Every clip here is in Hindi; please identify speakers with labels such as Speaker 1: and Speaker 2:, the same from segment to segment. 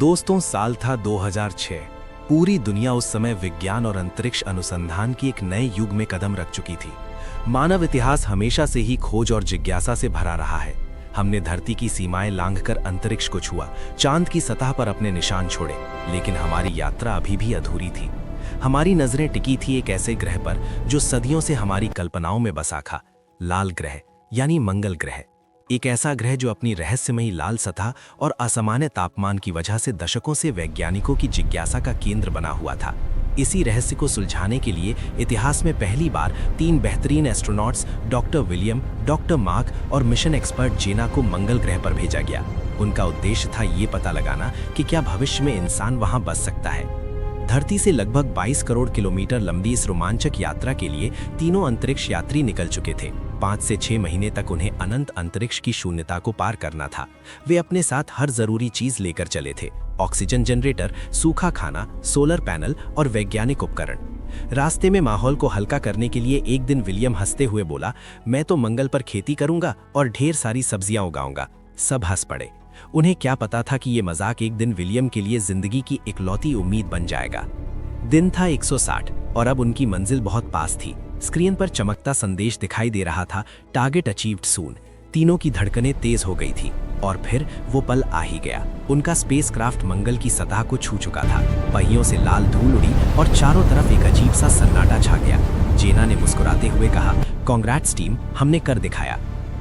Speaker 1: दोस्तों, साल था 2006। पूरी दुनिया उस समय विज्ञान और अंतरिक्ष अनुसंधान की एक नए युग में कदम रख चुकी थी। मानव इतिहास हमेशा से ही खोज और जिज्ञासा से भरा रहा है। हमने धरती की सीमाएं लांघकर अंतरिक्ष को छुआ, चांद की सतह पर अपने निशान छोड़े, लेकिन हमारी यात्रा अभी भी अधूरी थी। हमारी नजरें टिकी थी एक ऐसे ग्रह पर जो सदियों से हमारी कल्पनाओं में बसा था, लाल ग्रह यानी मंगल ग्रह। एक ऐसा ग्रह जो अपनी रहस्यमयी लाल सतह और असामान्य तापमान की वजह से दशकों से वैज्ञानिकों की जिज्ञासा का केंद्र बना हुआ था। इसी रहस्य को सुलझाने के लिए इतिहास में पहली बार 3 बेहतरीन astronauts doctor William, doctor mark और मिशन एक्सपर्ट जेना को मंगल ग्रह पर भेजा गया। उनका उद्देश्य था ये पता लगाना कि क्या भविष्य में इंसान वहां बस सकता है। धरती से लगभग 22 करोड़ किलोमीटर लंबी इस रोमांचक यात्रा के लिए तीनों अंतरिक्ष यात्री निकल चुके थे। 5 से 6 महीने तक उन्हें अनंत अंतरिक्ष की शून्यता को पार करना था। वे अपने साथ हर जरूरी चीज लेकर चले थे: ऑक्सीजन जनरेटर, सूखा खाना, सोलर पैनल और वैज्ञानिक उपकरण। रास्ते में माहौल को हल्का करने के लिए एक दिन विलियम हंसते हुए बोला, मैं तो मंगल पर खेती करूंगा और ढेर सारी सब्जियां उगाऊंगा। सब हंस पड़े। उन्हें क्या पता था कि ये मजाक एक दिन विलियम के लिए जिंदगी की इकलौती उम्मीद बन जाएगा। दिन था 160 और अब उनकी मंजिल बहुत पास थी। स्क्रीन पर चमकता संदेश दिखाई दे रहा था, टारगेट अचीव्ड सून। तीनों की धड़कनें तेज हो गई थी और फिर वो पल आ ही गया। उनका स्पेसक्राफ्ट मंगल की सतह को छू चुका था। पहियों से लाल धूल उड़ी और चारों तरफ एक अजीब सा सन्नाटा छा गया। जेना ने मुस्कुराते हुए कहा, कांग्रेट्स टीम, हमने कर दिखाया।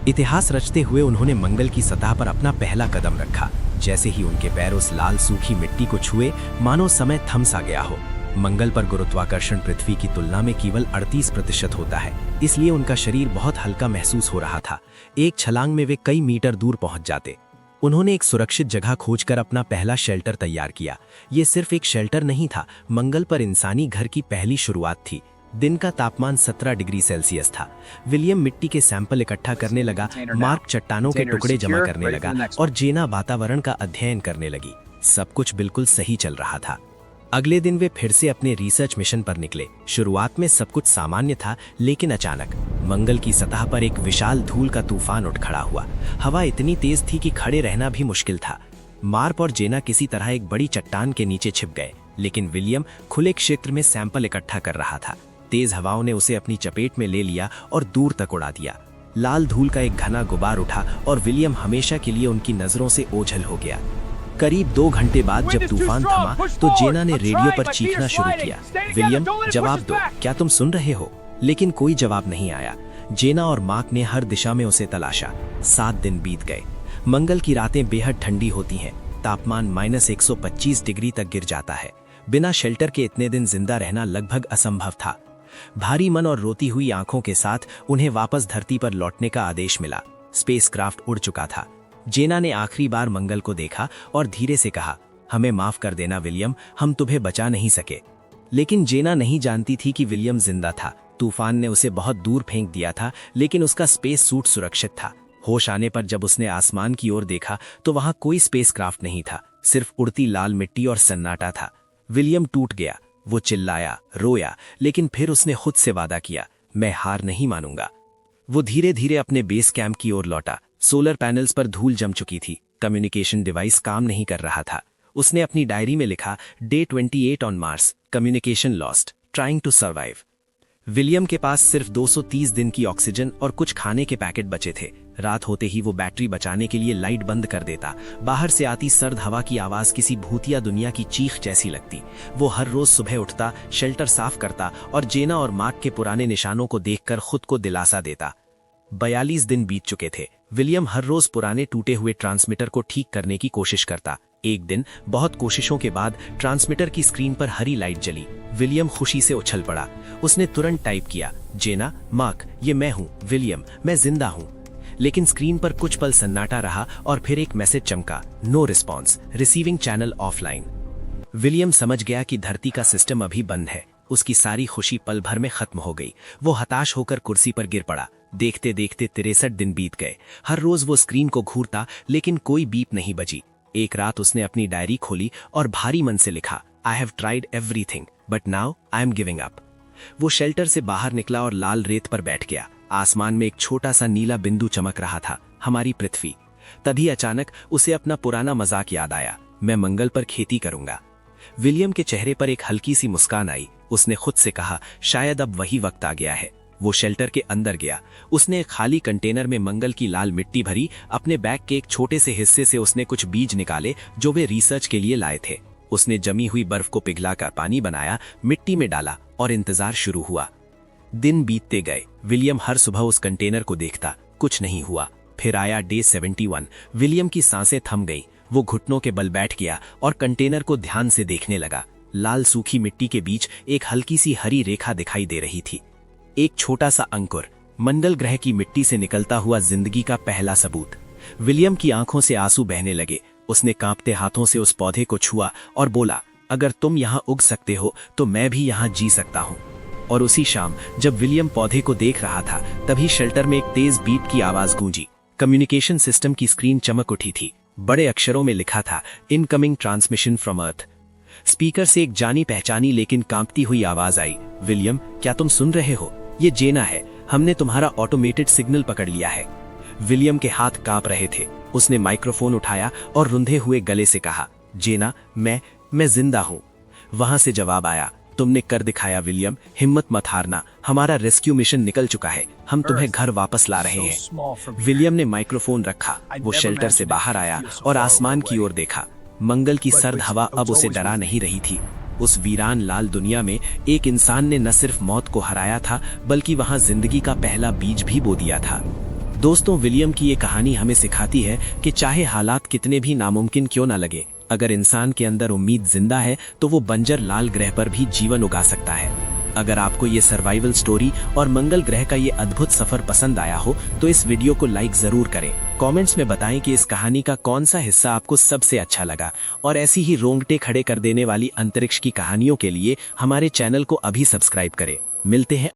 Speaker 1: इतिहास रचते हुए उन्होंने मंगल की सतह पर अपना पहला कदम रखा। जैसे ही उनके पैर उस लाल सूखी मिट्टी को छुए, मानो समय थम सा गया हो। मंगल पर गुरुत्वाकर्षण पृथ्वी की तुलना में केवल 38% होता है, इसलिए उनका शरीर बहुत हल्का महसूस हो रहा था। एक छलांग में वे कई मीटर दूर पहुंच जाते। उन्होंने एक सुरक्षित जगह खोजकर अपना पहला शेल्टर तैयार किया। ये सिर्फ एक शेल्टर नहीं था, मंगल पर इंसानी घर की पहली शुरुआत थी। दिन का तापमान 17 डिग्री सेल्सियस था। विलियम मिट्टी के सैंपल इकट्ठा करने लगा, मार्क चट्टानों के टुकड़े जमा करने लगा और जेना वातावरण का अध्ययन करने लगी। सब कुछ बिल्कुल सही चल रहा था। अगले दिन वे फिर से अपने रिसर्च मिशन पर निकले। शुरुआत में सब कुछ सामान्य था, लेकिन अचानक मंगल की सतह पर एक विशाल धूल का तूफान उठ खड़ा हुआ। हवा इतनी तेज थी कि खड़े रहना भी मुश्किल था। मार्क और जेना किसी तरह एक बड़ी चट्टान के नीचे छिप गए, लेकिन विलियम खुले क्षेत्र में सैंपल इकट्ठा कर रहा था। तेज हवाओं ने उसे अपनी चपेट में ले लिया और दूर तक उड़ा दिया। लाल धूल का एक घना गुबार उठा और विलियम हमेशा के लिए उनकी नजरों से ओझल हो गया। करीब 2 घंटे बाद जब तूफान थमा तो जेना ने रेडियो पर चीखना शुरू किया, विलियम, जवाब दो, क्या तुम सुन रहे हो? लेकिन कोई जवाब नहीं आया। जेना और मार्क ने हर दिशा में उसे तलाशा। 7 दिन बीत गए। मंगल की रातें बेहद ठंडी होती हैं। तापमान -125 डिग्री तक गिर जाता है। बिना शेल्टर के इतने दिन जिंदा रहना लगभग असंभव था। भारी मन और रोती हुई आंखों के साथ उन्हें वापस धरती पर लौटने का आदेश मिला। स्पेसक्राफ्ट उड़ चुका था। जेना ने आखिरी बार मंगल को देखा और धीरे से कहा, हमें माफ कर देना विलियम, हम तुम्हें बचा नहीं सके। लेकिन जेना नहीं जानती थी कि विलियम जिंदा था। तूफान ने उसे बहुत दूर फेंक दिया था, लेकिन उसका स्पेस सूट सुरक्षित था। होश आने पर जब उसने आसमान की ओर देखा तो वहां कोई स्पेसक्राफ्ट नहीं था, सिर्फ उड़ती लाल मिट्टी और सन्नाटा था। विलियम टूट गया। वो चिल्लाया, रोया, लेकिन फिर उसने खुद से वादा किया, मैं हार नहीं मानूंगा। वो धीरे धीरे अपने बेस कैंप की ओर लौटा। सोलर पैनल्स पर धूल जम चुकी थी। कम्युनिकेशन डिवाइस काम नहीं कर रहा था। उसने अपनी डायरी में लिखा, day 28 on Mars, communication lost, trying to survive. William के पास सिर्फ 230 दिन की ऑक्सीजन और कुछ खाने के पैकेट बचे थे। रात होते ही वो बैटरी बचाने के लिए लाइट बंद कर देता। बाहर से आती सर्द हवा की आवाज किसी भूतिया दुनिया की चीख जैसी लगती। वो हर रोज सुबह उठता, शेल्टर साफ करता और जेना और मार्क के पुराने निशानों को देखकर खुद को दिलासा देता। 42 दिन बीत चुके थे। विलियम हर रोज पुराने टूटे हुए ट्रांसमीटर को ठीक करने की कोशिश करता। एक दिन बहुत कोशिशों के बाद ट्रांसमीटर की स्क्रीन पर हरी लाइट जली। विलियम खुशी से उछल पड़ा। उसने तुरंत टाइप किया, जेना, मार्क, ये मैं हूँ, विलियम, मैं जिंदा हूँ। लेकिन स्क्रीन पर कुछ पल सन्नाटा रहा और फिर एक मैसेज चमका, no response, receiving channel offline. William समझ गया कि धरती का सिस्टम अभी बंद है। उसकी सारी खुशी पल भर में खत्म हो गई। वो हताश होकर कुर्सी पर गिर पड़ा। देखते देखते 63 दिन बीत गए। हर रोज वो स्क्रीन को घूरता, लेकिन कोई बीप नहीं बजी। एक रात उसने अपनी डायरी खोली और भारी मन से लिखा, I have tried everything but now I am giving up. वो शेल्टर से बाहर निकला और लाल रेत पर बैठ गया। आसमान में एक छोटा सा नीला बिंदु चमक रहा था, हमारी पृथ्वी। तभी अचानक उसे अपना पुराना मजाक याद आया।
Speaker 2: मैं मंगल पर खेती करूंगा। विलियम के चेहरे पर एक हल्की सी मुस्कान आई। उसने खुद से कहा, शायद अब वही वक्त आ गया है। वो शेल्टर के अंदर गया। उसने एक खाली कंटेनर में मंगल की लाल मिट्टी भरी। अपने बैग के एक छोटे से हिस्से से उसने कुछ बीज निकाले जो वे रिसर्च के लिए लाए थे। उसने जमी हुई बर्फ को पिघलाकर पानी बनाया, मिट्टी में डाला और इंतजार शुरू हुआ। दिन बीतते गए। विलियम हर सुबह उस कंटेनर को देखता, कुछ नहीं हुआ। फिर आया डे 71। विलियम की सांसें थम गई। वो घुटनों के बल बैठ गया और कंटेनर को ध्यान से देखने लगा। लाल सूखी मिट्टी के बीच एक हल्की सी हरी रेखा दिखाई दे रही थी। एक छोटा सा अंकुर, मंगल ग्रह की मिट्टी से निकलता हुआ जिंदगी का पहला सबूत। विलियम की आंखों से आंसू बहने लगे। उसने कांपते हाथों से उस पौधे को छुआ और बोला, अगर तुम यहाँ उग सकते हो तो मैं भी यहाँ जी सकता हूँ। और उसी शाम जब विलियम पौधे को देख रहा था, तभी शेल्टर में एक तेज बीप की आवाज गूंजी। कम्युनिकेशन सिस्टम की स्क्रीन चमक उठी थी। बड़े अक्षरों में लिखा था, incoming transmission from earth. Speaker से एक जानी पहचानी लेकिन कांपती हुई आवाज आई, विलियम, क्या तुम सुन रहे हो? ये जेना है। हमने तुम्हारा ऑटोमेटेड सिग्नल पकड़ लिया है। विलियम के हाथ कांप रहे थे। उसने माइक्रोफोन उठाया और रुंधे हुए गले से कहा, जेना, मैं जिंदा हूं। वहां से जवाब आया, तुमने कर दिखाया विलियम, हिम्मत मत हारना। हमारा रेस्क्यू मिशन निकल चुका है। हम तुम्हें घर वापस ला रहे हैं। विलियम ने माइक्रोफोन रखा। वो शेल्टर से बाहर आया और आसमान की ओर देखा। मंगल की सर्द हवा अब उसे डरा नहीं रही थी। उस वीरान लाल दुनिया में एक इंसान ने न सिर्फ मौत को हराया था, बल्कि वहां जिंदगी का पहला बीज भी बो दिया था। दोस्तों, विलियम की ये कहानी हमें सिखाती है कि चाहे हालात कितने भी नामुमकिन क्यों न लगे, अगर इंसान के अंदर उम्मीद जिंदा है तो वो बंजर लाल ग्रह पर भी जीवन उगा सकता है। अगर आपको ये सर्वाइवल स्टोरी और मंगल ग्रह का ये अद्भुत सफर पसंद आया हो तो इस वीडियो को लाइक जरूर करें। कमेंट्स में बताएं कि इस कहानी का कौन सा हिस्सा आपको सबसे अच्छा लगा। और ऐसी ही रोंगटे खड़े कर देने वाली अंतरिक्ष की कहानियों के लिए हमारे चैनल को अभी सब्सक्राइब करें। मिलते हैं